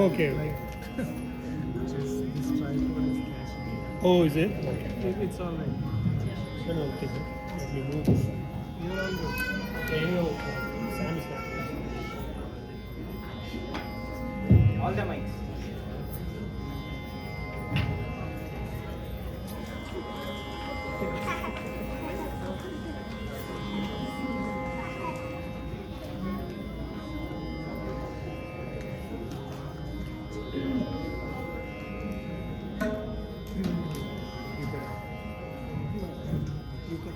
Okay. Like, this tripod is catching. Oh, is it? Okay. It's all right. No, no, okay. Let me move this. You're all good. Okay, no, Sam is not. All the mics. You can.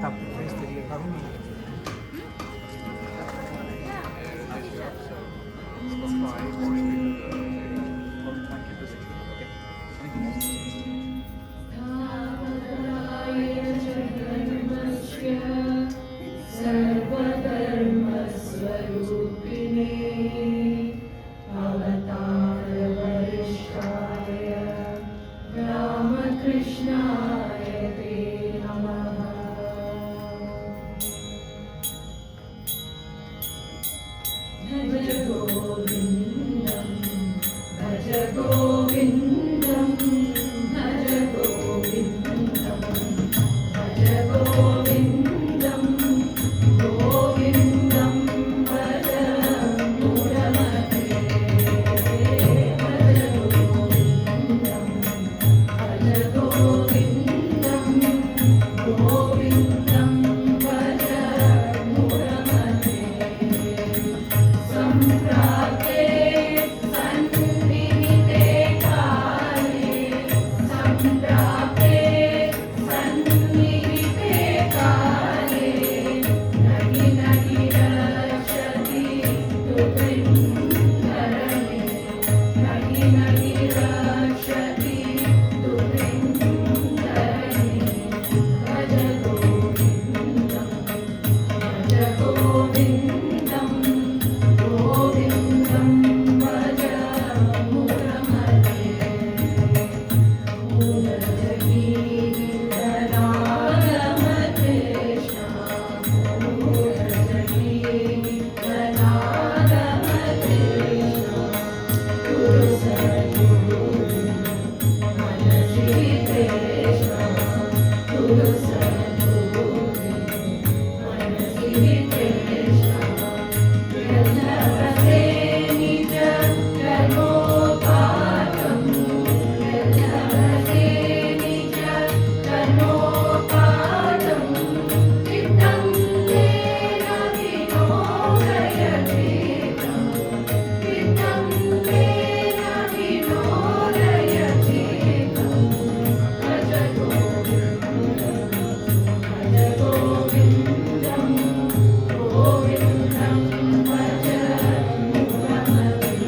Tap face the सर्वधर्मस्वरूपिणे अवतारवरिष्ठाय रामकृष्णाय ते नमः। भज गोविन्दं भज गोविन्दं भज गोविन्दं भज गोविन्दं गोविन्दं भज मुरमते भज गोविन्दं भज गोविन्दं गोविन्दं भज मुरमते सम्प्राप्ते सन्निहिते काले सम्प्राप्ते सन्निहिते काले नहि नहि रक्षति दुर्विधरणे नहि नहि रक्षति दुर्विधरणे भज गोविन्दं भज गोविन्दं गोविन्दं भज मुरमते मूलजगीरनादमकृष्णा मूलजगीरनादमकृष्णा गुरु सद्गुरु मनसि कृष्णा गुरु सद्गुरु मनसि कृष्णा यल्लभसे निज कर्मोपाकम् यल्लभसे निज कर्मोपाकम् चित्तं तेन विनोदयचेतम् चित्तं तेन विनोदयचेतम् भज गोविन्दं भज गोविन्दं गोविन्दं भज मुरमते।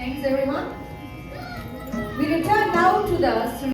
Thanks everyone. We return now to the